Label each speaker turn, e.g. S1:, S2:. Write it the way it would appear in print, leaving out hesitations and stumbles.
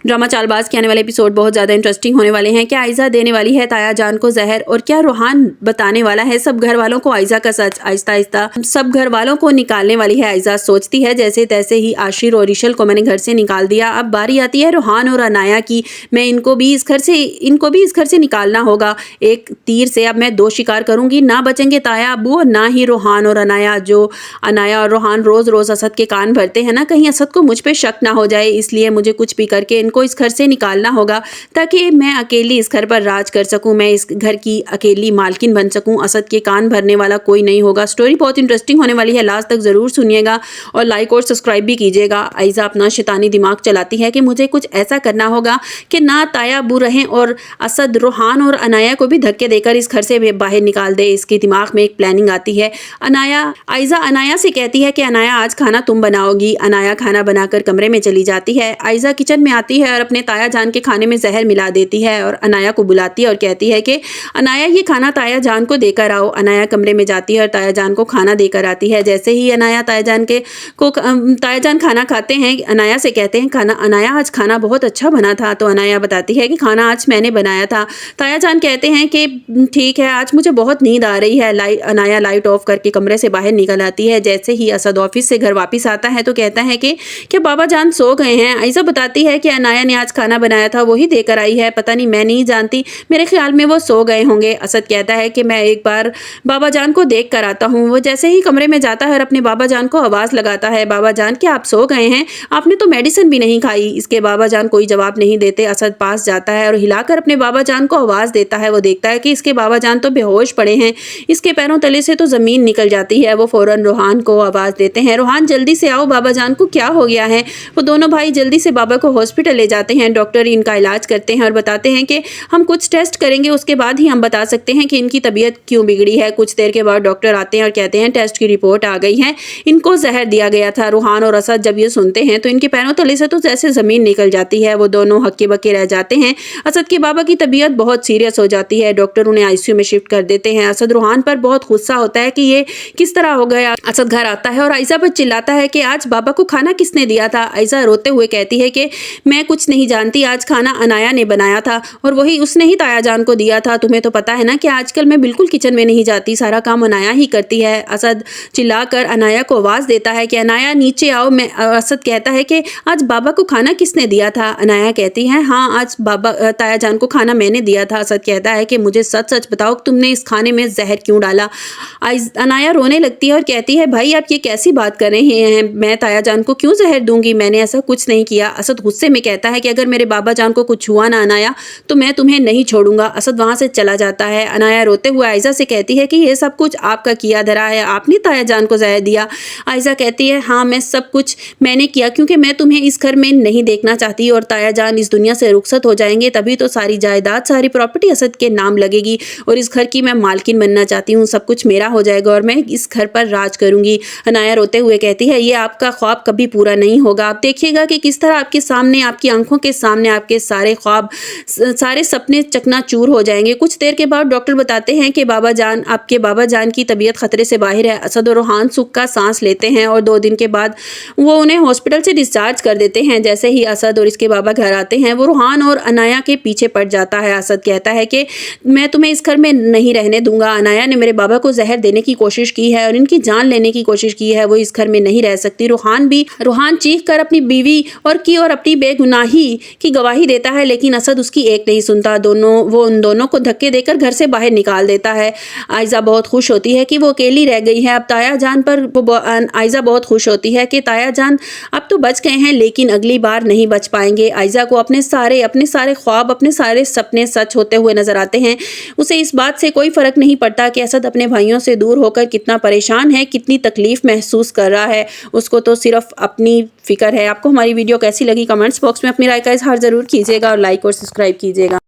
S1: Drama Chaalbaaz के आने वाले एपिसोड बहुत ज़्यादा इंटरेस्टिंग होने वाले हैं। क्या आयजा देने वाली है ताया जान को जहर, और क्या रूहान बताने वाला है सब घर वालों को आयजा का सच। आहिस्ता आहिस्ता सब घर वालों को निकालने वाली है आयजा। सोचती है जैसे तैसे ही आशिर और इशल को मैंने घर से निकाल दिया, अब बारी आती है रूहान और अनाया की। मैं इनको भी इस घर से निकालना होगा। एक तीर से अब मैं दो शिकार करूंगी, ना बचेंगे ताया अब्बू और ना ही रूहान और अनाया। जो अनाया और रूहान रोज रोज असद के कान भरते हैं ना, कहीं असद को मुझ पे शक ना हो जाए, इसलिए मुझे कुछ भी करके इनको इस घर से निकालना होगा ताकि मैं अकेली इस घर पर राज कर सकूं, मैं इस घर की अकेली मालकिन बन सकूं। असद के कान भरने वाला कोई नहीं होगा। स्टोरी बहुत इंटरेस्टिंग होने वाली है, लास्ट तक जरूर सुनिएगा और लाइक और सब्सक्राइब भी कीजिएगा। आयजा अपना शैतानी दिमाग चलाती है कि मुझे कुछ ऐसा करना होगा कि ना ताया अब्बू रहें और असद रूहान और अनाया को भी धक्के देकर इस घर से बाहर निकाल दे। इसके दिमाग में एक प्लानिंग आती है। आयजा अनाया से कहती है कि अनाया आज खाना तुम बनाओगी। अनाया खाना बनाकर कमरे में चली जाती है। आयजा किचन में आती है और अपने ताया जान के खाने में जहर मिला देती है और अनाया को बुलाती है और कहती है कि अनाया ये खाना ताया जान को देकर आओ। अनाया कमरे में जाती है और ताया जान को खाना देकर आती है। जैसे ही अनाया ताया जान खाना खाते हैं, अनाया से कहते हैं खाना अनाया आज खाना बहुत अच्छा बना था। तो अनाया बताती है कि खाना आज मैंने बनाया था। ताया जान कहते हैं कि ठीक है, आज मुझे बहुत नींद आ रही है। अनाया लाइट ऑफ करके कमरे से बाहर निकल आती है। जैसे ही असद ऑफिस से घर वापस आता है तो कहता है कि क्या बाबा जान सो गए हैं। आयजा बताती है कि अनाया ने आज खाना बनाया था, वही देकर आई है, पता नहीं, मैं नहीं जानती, मेरे ख्याल में वो सो गए होंगे। असद कहता है कि मैं एक बार बाबा जान को देख कर आता हूँ। वो जैसे ही कमरे में जाता है और अपने बाबा जान को आवाज़ लगाता है, बाबा जान क्या आप सो गए हैं, आपने तो मेडिसिन भी नहीं खाई। इसके बाबा जान कोई जवाब नहीं देते। असद पास जाता है और हिलाकर अपने बाबा जान को आवाज़ देता है। वो देखता है कि इसके बाबा जान तो बेहोश पड़े हैं, इसके पैरों तले से तो ज़मीन निकल जाती है। वो फ़ौरन रूहान को आवाज़ देते हैं, रूहान जल्दी से आओ, बाबा जान को क्या हो गया है। वो दोनों भाई जल्दी से बाबा को हॉस्पिटल ले जाते हैं। डॉक्टर इनका इलाज करते हैं और बताते हैं कि हम कुछ टेस्ट करेंगे, उसके बाद ही हम बता सकते हैं कि इनकी तबीयत क्यों बिगड़ी है। कुछ देर के बाद डॉक्टर आते हैं और कहते हैं टेस्ट की रिपोर्ट आ गई है, इनको जहर दिया गया था। रूहान और असद जब ये सुनते हैं तो इनके पैरों तले से तो जैसे ज़मीन निकल जाती है। वो दोनों हक्के बक्के रह जाते हैं। असद के बाबा की तबीयत बहुत सीरियस हो जाती है। डॉक्टर उन्हें आईसीयू में शिफ्ट कर देते हैं। असद रूहान पर बहुत गुस्सा होता है कि ये किस तरह हो गया। असद घर आता है और आयजा पर चिल्लाता है कि आज बाबा को खाना किसने दिया था। आयजा रोते हुए कहती है कि मैं कुछ नहीं जानती, आज खाना अनाया ने बनाया था और वही उसने ही ताया जान को दिया था। तुम्हें तो पता है ना कि आजकल मैं बिल्कुल किचन में नहीं जाती, सारा काम अनाया ही करती है। असद चिल्लाकर अनाया को आवाज़ देता है कि अनाया नीचे आओ। असद कहता है कि आज बाबा को खाना किसने दिया था। अनाया कहती है हाँ, आज बाबा ताया जान को खाना मैंने दिया था। असद कहता है कि मुझे सच सच बताओ, तुमने इस खाने में जहर क्यों डाला। अनाया रोने लगती है और कहती है भाई आप ये कैसी बात कर रहे हैं, मैं ताया जान को क्यों जहर दूंगी, मैंने ऐसा कुछ नहीं किया। असद गुस्से में कहता है कि अगर मेरे बाबा जान को कुछ हुआ ना अनाया तो मैं तुम्हें नहीं छोड़ूंगा। असद वहां से चला जाता है। अनाया रोते हुए आयजा से कहती है कि ये सब कुछ आपका किया धरा है, आपने ताया जान को जहर दिया। आयजा कहती है हाँ, मैं सब कुछ मैंने किया, क्योंकि मैं तुम्हें इस घर में नहीं देखना चाहती और ताया जान इस दुनिया से रुखसत हो जाएंगे तभी तो सारी जायदाद सारी प्रॉपर्टी असद के नाम लगेगी और इस घर की मैं मालकिन बनना चाहती हूँ, सब कुछ मेरा हो जाएगा और मैं इस घर पर राज करूंगी। अनाया रोते हुए कहती है ये आपका ख्वाब कभी पूरा नहीं होगा, आप देखिएगा कि किस तरह आपके सामने, आपकी आंखों के सामने आपके सारे ख्वाब, सारे सपने चकनाचूर हो जाएंगे। कुछ देर के बाद डॉक्टर बताते हैं कि आपके बाबा जान की तबीयत खतरे से बाहर है। असद और रूहान सुख का सांस लेते हैं और 2 दिन के बाद वो उन्हें हॉस्पिटल से डिस्चार्ज कर देते हैं। जैसे ही असद और इसके बाबा घर आते हैं वो रूहान और अनाया के पीछे पड़ जाता है। असद कहता है कि मैं तुम्हें इस घर में नहीं रहने दूंगा, अनाया ने मेरे बाबा को जहर देने की कोशिश की है और इनकी जान लेने की कोशिश की है, वो इस घर में नहीं रह सकती। रूहान चीख कर अपनी बीवी और अपनी बेगुनाही की गवाही देता है, लेकिन असद उसकी एक नहीं सुनता। वो उन दोनों को धक्के देकर घर से बाहर निकाल देता है। आयजा बहुत खुश होती है कि वो अकेली रह गई है अब ताया जान पर। आयजा बहुत खुश होती है कि ताया जान अब तो बच गए हैं, लेकिन अगली बार नहीं बच पाएंगे। आयजा को अपने सारे ख्वाब, अपने सारे सपने सच होते हुए नजर आते हैं। उसे इस बात से कोई फर्क नहीं पड़ता कि असद अपने भाइयों से दूर होकर कितना परेशान है, कितनी तकलीफ महसूस कर रहा है, उसको तो सिर्फ अपनी फिक्र है। आपको हमारी वीडियो कैसी लगी कमेंट्स बॉक्स में अपनी राय का इजहार जरूर कीजिएगा और लाइक और सब्सक्राइब कीजिएगा।